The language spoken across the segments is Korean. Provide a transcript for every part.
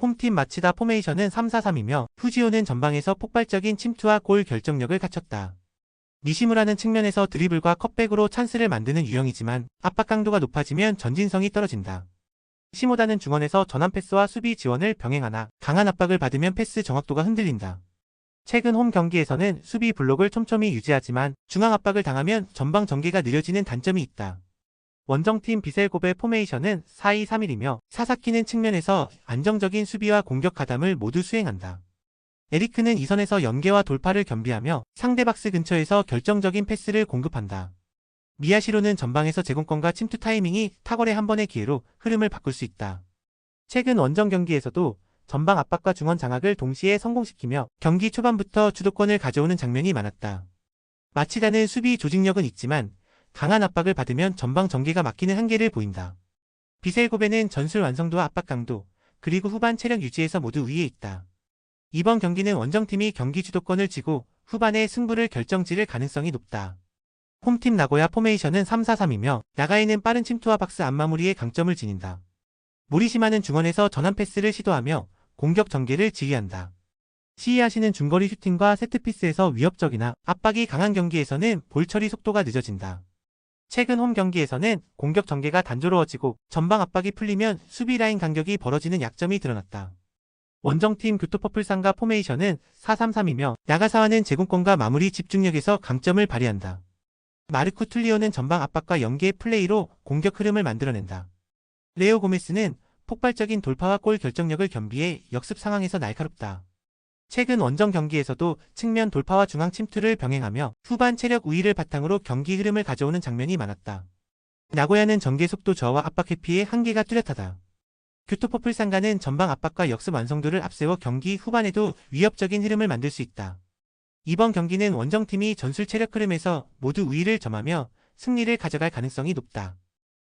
홈팀 마치다 포메이션은 3-4-3이며 후지오는 전방에서 폭발적인 침투와 골 결정력을 갖췄다. 니시무라는 측면에서 드리블과 컷백으로 찬스를 만드는 유형이지만 압박 강도가 높아지면 전진성이 떨어진다. 시모다는 중원에서 전환 패스와 수비 지원을 병행하나 강한 압박을 받으면 패스 정확도가 흔들린다. 최근 홈 경기에서는 수비 블록을 촘촘히 유지하지만 중앙 압박을 당하면 전방 전개가 느려지는 단점이 있다. 원정팀 비셀곱의 포메이션은 4-2-3-1이며 사사키는 측면에서 안정적인 수비와 공격 가담을 모두 수행한다. 에리크는 이선에서 연계와 돌파를 겸비하며 상대 박스 근처에서 결정적인 패스를 공급한다. 미야시로는 전방에서 제공권과 침투 타이밍이 탁월의 한 번의 기회로 흐름을 바꿀 수 있다. 최근 원정 경기에서도 전방 압박과 중원 장악을 동시에 성공시키며 경기 초반부터 주도권을 가져오는 장면이 많았다. 마치다는 수비 조직력은 있지만 강한 압박을 받으면 전방 전개가 막히는 한계를 보인다. 비셀고베는 전술 완성도와 압박 강도, 그리고 후반 체력 유지에서 모두 위에 있다. 이번 경기는 원정팀이 경기 주도권을 쥐고 후반에 승부를 결정지을 가능성이 높다. 홈팀 나고야 포메이션은 3-4-3이며 나가이는 빠른 침투와 박스 안마무리에 강점을 지닌다. 모리시마는 중원에서 전환 패스를 시도하며 공격 전개를 지휘한다. 시이아시는 중거리 슈팅과 세트피스에서 위협적이나 압박이 강한 경기에서는 볼 처리 속도가 늦어진다. 최근 홈 경기에서는 공격 전개가 단조로워지고 전방 압박이 풀리면 수비 라인 간격이 벌어지는 약점이 드러났다. 원정팀 교토퍼플상과 포메이션은 4-3-3이며 나가사와는 제공권과 마무리 집중력에서 강점을 발휘한다. 마르쿠 툴리오는 전방 압박과 연계의 플레이로 공격 흐름을 만들어낸다. 레오 고메스는 폭발적인 돌파와 골 결정력을 겸비해 역습 상황에서 날카롭다. 최근 원정 경기에서도 측면 돌파와 중앙 침투를 병행하며 후반 체력 우위를 바탕으로 경기 흐름을 가져오는 장면이 많았다. 나고야는 전개 속도 저하와 압박 회피의 한계가 뚜렷하다. 교토퍼플상가는 전방 압박과 역습 완성도를 앞세워 경기 후반에도 위협적인 흐름을 만들 수 있다. 이번 경기는 원정팀이 전술 체력 흐름에서 모두 우위를 점하며 승리를 가져갈 가능성이 높다.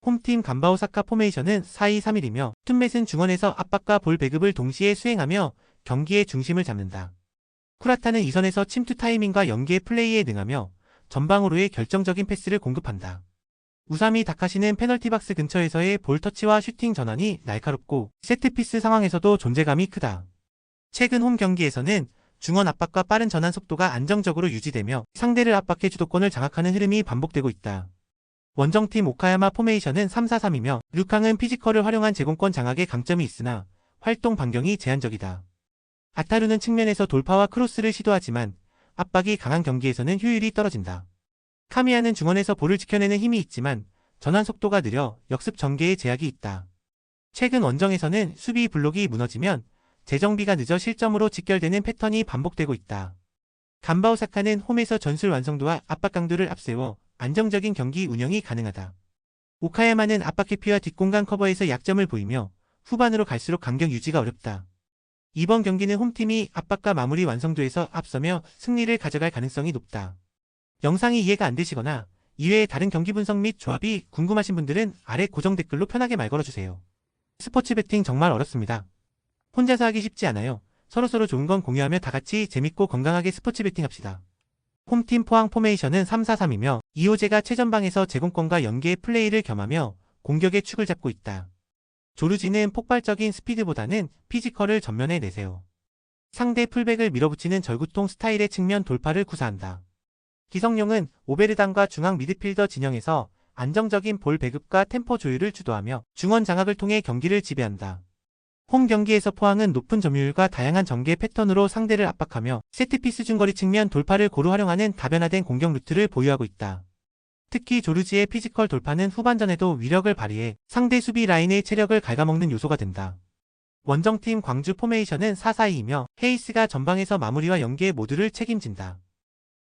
홈팀 간바오사카 포메이션은 4-2-3-1이며 툰맷은 중원에서 압박과 볼 배급을 동시에 수행하며 경기의 중심을 잡는다. 쿠라타는 이선에서 침투 타이밍과 연계 플레이에 능하며 전방으로의 결정적인 패스를 공급한다. 우사미 다카시는 페널티 박스 근처에서의 볼 터치와 슈팅 전환이 날카롭고 세트피스 상황에서도 존재감이 크다. 최근 홈 경기에서는 중원 압박과 빠른 전환 속도가 안정적으로 유지되며 상대를 압박해 주도권을 장악하는 흐름이 반복되고 있다. 원정팀 오카야마 포메이션은 3-4-3이며 류캉은 피지컬을 활용한 제공권 장악에 강점이 있으나 활동 반경이 제한적이다. 아타루는 측면에서 돌파와 크로스를 시도하지만 압박이 강한 경기에서는 효율이 떨어진다. 카미야는 중원에서 볼을 지켜내는 힘이 있지만 전환 속도가 느려 역습 전개에 제약이 있다. 최근 원정에서는 수비 블록이 무너지면 재정비가 늦어 실점으로 직결되는 패턴이 반복되고 있다. 간바오사카는 홈에서 전술 완성도와 압박 강도를 앞세워 안정적인 경기 운영이 가능하다. 오카야마는 압박 회피와 뒷공간 커버에서 약점을 보이며 후반으로 갈수록 간격 유지가 어렵다. 이번 경기는 홈팀이 압박과 마무리 완성도에서 앞서며 승리를 가져갈 가능성이 높다. 영상이 이해가 안 되시거나 이외의 다른 경기 분석 및 조합이 궁금하신 분들은 아래 고정 댓글로 편하게 말 걸어주세요. 스포츠 베팅 정말 어렵습니다. 혼자서 하기 쉽지 않아요. 서로서로 좋은 건 공유하며 다같이 재밌고 건강하게 스포츠 베팅합시다. 홈팀 포항 포메이션은 3-4-3이며 이호재가 최전방에서 제공권과 연계의 플레이를 겸하며 공격의 축을 잡고 있다. 조르지는 폭발적인 스피드보다는 피지컬을 전면에 내세워 상대 풀백을 밀어붙이는 절구통 스타일의 측면 돌파를 구사한다. 기성용은 오베르단과 중앙 미드필더 진영에서 안정적인 볼 배급과 템포 조율을 주도하며 중원 장악을 통해 경기를 지배한다. 홈 경기에서 포항은 높은 점유율과 다양한 전개 패턴으로 상대를 압박하며 세트피스 중거리 측면 돌파를 고루 활용하는 다변화된 공격 루트를 보유하고 있다. 특히 조르지의 피지컬 돌파는 후반전에도 위력을 발휘해 상대 수비 라인의 체력을 갉아먹는 요소가 된다. 원정팀 광주 포메이션은 4-4-2이며 헤이스가 전방에서 마무리와 연계 모두를 책임진다.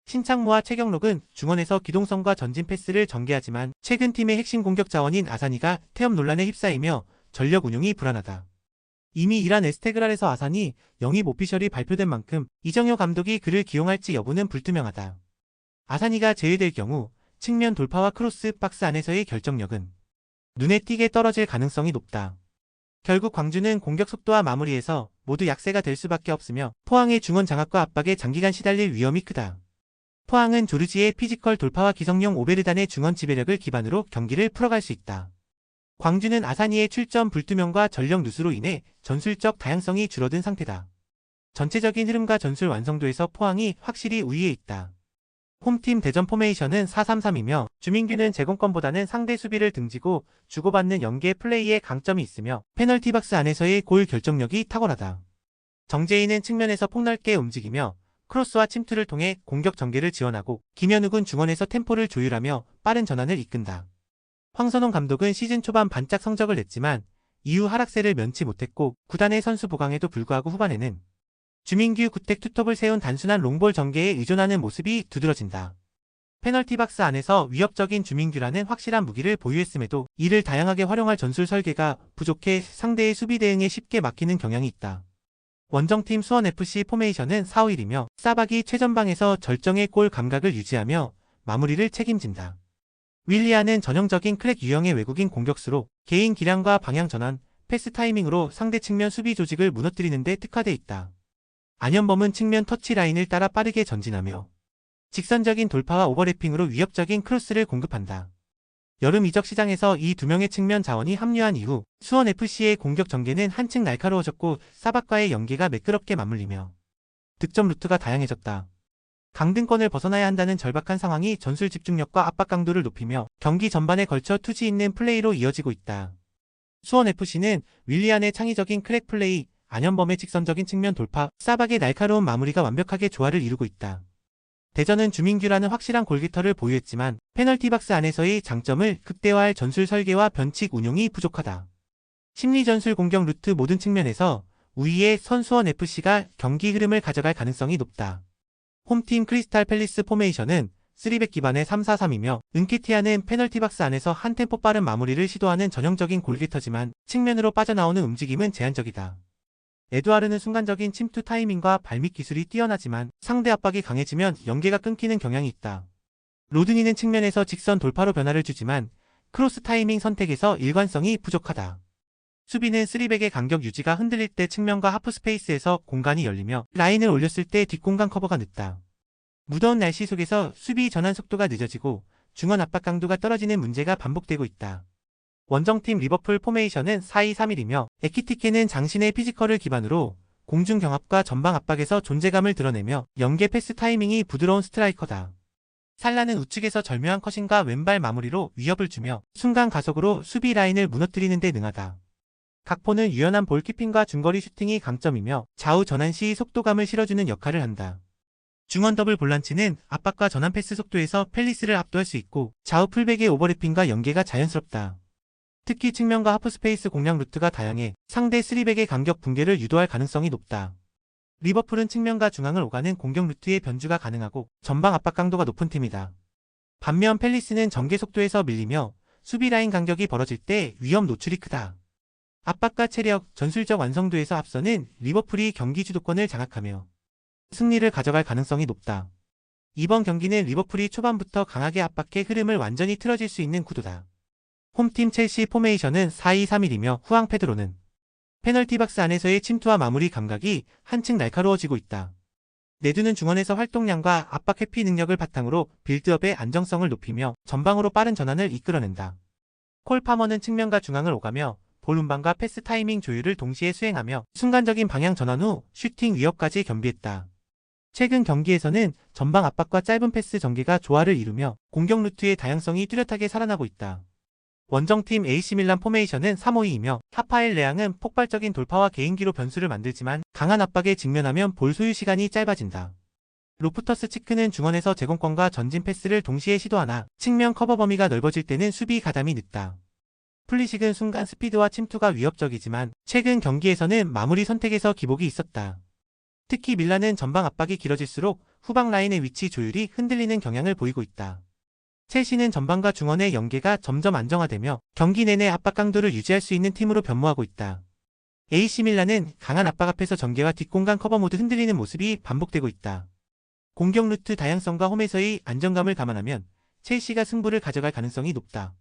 신창무와 최경록은 중원에서 기동성과 전진 패스를 전개하지만 최근 팀의 핵심 공격 자원인 아사니가 태업 논란에 휩싸이며 전력 운용이 불안하다. 이미 이란 에스테그랄에서 아산이 영입 오피셜이 발표된 만큼 이정효 감독이 그를 기용할지 여부는 불투명하다. 아사니가 제외될 경우 측면 돌파와 크로스 박스 안에서의 결정력은 눈에 띄게 떨어질 가능성이 높다. 결국 광주는 공격 속도와 마무리에서 모두 약세가 될 수밖에 없으며 포항의 중원 장악과 압박에 장기간 시달릴 위험이 크다. 포항은 조르지의 피지컬 돌파와 기성용 오베르단의 중원 지배력을 기반으로 경기를 풀어갈 수 있다. 광주는 아사니의 출전 불투명과 전력 누수로 인해 전술적 다양성이 줄어든 상태다. 전체적인 흐름과 전술 완성도에서 포항이 확실히 우위에 있다. 홈팀 대전 포메이션은 4-3-3이며 주민규는 제공권보다는 상대 수비를 등지고 주고받는 연계 플레이에 강점이 있으며 페널티 박스 안에서의 골 결정력이 탁월하다. 정재인은 측면에서 폭넓게 움직이며 크로스와 침투를 통해 공격 전개를 지원하고 김현욱은 중원에서 템포를 조율하며 빠른 전환을 이끈다. 황선홍 감독은 시즌 초반 반짝 성적을 냈지만 이후 하락세를 면치 못했고 구단의 선수 보강에도 불구하고 후반에는 주민규 구택 투톱을 세운 단순한 롱볼 전개에 의존하는 모습이 두드러진다. 페널티 박스 안에서 위협적인 주민규라는 확실한 무기를 보유했음에도 이를 다양하게 활용할 전술 설계가 부족해 상대의 수비 대응에 쉽게 막히는 경향이 있다. 원정팀 수원FC 포메이션은 4-5-1이며 사박이 최전방에서 절정의 골 감각을 유지하며 마무리를 책임진다. 윌리안은 전형적인 크랙 유형의 외국인 공격수로 개인 기량과 방향 전환, 패스 타이밍으로 상대 측면 수비 조직을 무너뜨리는 데 특화돼 있다. 안현범은 측면 터치라인을 따라 빠르게 전진하며 직선적인 돌파와 오버래핑으로 위협적인 크로스를 공급한다. 여름 이적 시장에서 이 두 명의 측면 자원이 합류한 이후 수원FC의 공격 전개는 한층 날카로워졌고 사박과의 연계가 매끄럽게 맞물리며 득점 루트가 다양해졌다. 강등권을 벗어나야 한다는 절박한 상황이 전술 집중력과 압박 강도를 높이며 경기 전반에 걸쳐 투지 있는 플레이로 이어지고 있다. 수원FC는 윌리안의 창의적인 크랙 플레이, 안현범의 직선적인 측면 돌파, 사박의 날카로운 마무리가 완벽하게 조화를 이루고 있다. 대전은 주민규라는 확실한 골기터를 보유했지만 페널티 박스 안에서의 장점을 극대화할 전술 설계와 변칙 운용이 부족하다. 심리 전술 공격 루트 모든 측면에서 우위의 수원FC가 경기 흐름을 가져갈 가능성이 높다. 홈팀 크리스탈 팰리스 포메이션은 3백 기반의 3-4-3이며 은케티아는 페널티 박스 안에서 한 템포 빠른 마무리를 시도하는 전형적인 골기터지만 측면으로 빠져나오는 움직임은 제한적이다. 에두아르는 순간적인 침투 타이밍과 발밑 기술이 뛰어나지만 상대 압박이 강해지면 연계가 끊기는 경향이 있다. 로드니는 측면에서 직선 돌파로 변화를 주지만 크로스 타이밍 선택에서 일관성이 부족하다. 수비는 3백의 간격 유지가 흔들릴 때 측면과 하프 스페이스에서 공간이 열리며 라인을 올렸을 때 뒷공간 커버가 늦다. 무더운 날씨 속에서 수비 전환 속도가 늦어지고 중원 압박 강도가 떨어지는 문제가 반복되고 있다. 원정팀 리버풀 포메이션은 4-2-3-1이며 에키티케는 장신의 피지컬을 기반으로 공중 경합과 전방 압박에서 존재감을 드러내며 연계 패스 타이밍이 부드러운 스트라이커다. 살라는 우측에서 절묘한 컷인과 왼발 마무리로 위협을 주며 순간 가속으로 수비 라인을 무너뜨리는 데 능하다. 각포는 유연한 볼키핑과 중거리 슈팅이 강점이며 좌우 전환 시 속도감을 실어주는 역할을 한다. 중원 더블 볼란치는 압박과 전환 패스 속도에서 팰리스를 압도할 수 있고 좌우 풀백의 오버래핑과 연계가 자연스럽다. 특히 측면과 하프 스페이스 공략 루트가 다양해 상대 3백의 간격 붕괴를 유도할 가능성이 높다. 리버풀은 측면과 중앙을 오가는 공격 루트의 변주가 가능하고 전방 압박 강도가 높은 팀이다. 반면 팰리스는 전개 속도에서 밀리며 수비 라인 간격이 벌어질 때 위험 노출이 크다. 압박과 체력, 전술적 완성도에서 앞서는 리버풀이 경기 주도권을 장악하며 승리를 가져갈 가능성이 높다. 이번 경기는 리버풀이 초반부터 강하게 압박해 흐름을 완전히 틀어질 수 있는 구도다. 홈팀 첼시 포메이션은 4-2-3-1이며 후앙 페드로는 페널티 박스 안에서의 침투와 마무리 감각이 한층 날카로워지고 있다. 네두는 중원에서 활동량과 압박 회피 능력을 바탕으로 빌드업의 안정성을 높이며 전방으로 빠른 전환을 이끌어낸다. 콜 파머는 측면과 중앙을 오가며 볼 운반과 패스 타이밍 조율을 동시에 수행하며 순간적인 방향 전환 후 슈팅 위협까지 겸비했다. 최근 경기에서는 전방 압박과 짧은 패스 전개가 조화를 이루며 공격 루트의 다양성이 뚜렷하게 살아나고 있다. 원정팀 AC밀란 포메이션은 3-5-2이며 하파엘 레앙은 폭발적인 돌파와 개인기로 변수를 만들지만 강한 압박에 직면하면 볼 소유 시간이 짧아진다. 로프터스 치크는 중원에서 제공권과 전진 패스를 동시에 시도하나 측면 커버 범위가 넓어질 때는 수비 가담이 늦다. 플리식은 순간 스피드와 침투가 위협적이지만 최근 경기에서는 마무리 선택에서 기복이 있었다. 특히 밀란은 전방 압박이 길어질수록 후방 라인의 위치 조율이 흔들리는 경향을 보이고 있다. 첼시는 전방과 중원의 연계가 점점 안정화되며 경기 내내 압박 강도를 유지할 수 있는 팀으로 변모하고 있다. AC밀란은 강한 압박 앞에서 전개와 뒷공간 커버 모두 흔들리는 모습이 반복되고 있다. 공격 루트 다양성과 홈에서의 안정감을 감안하면 첼시가 승부를 가져갈 가능성이 높다.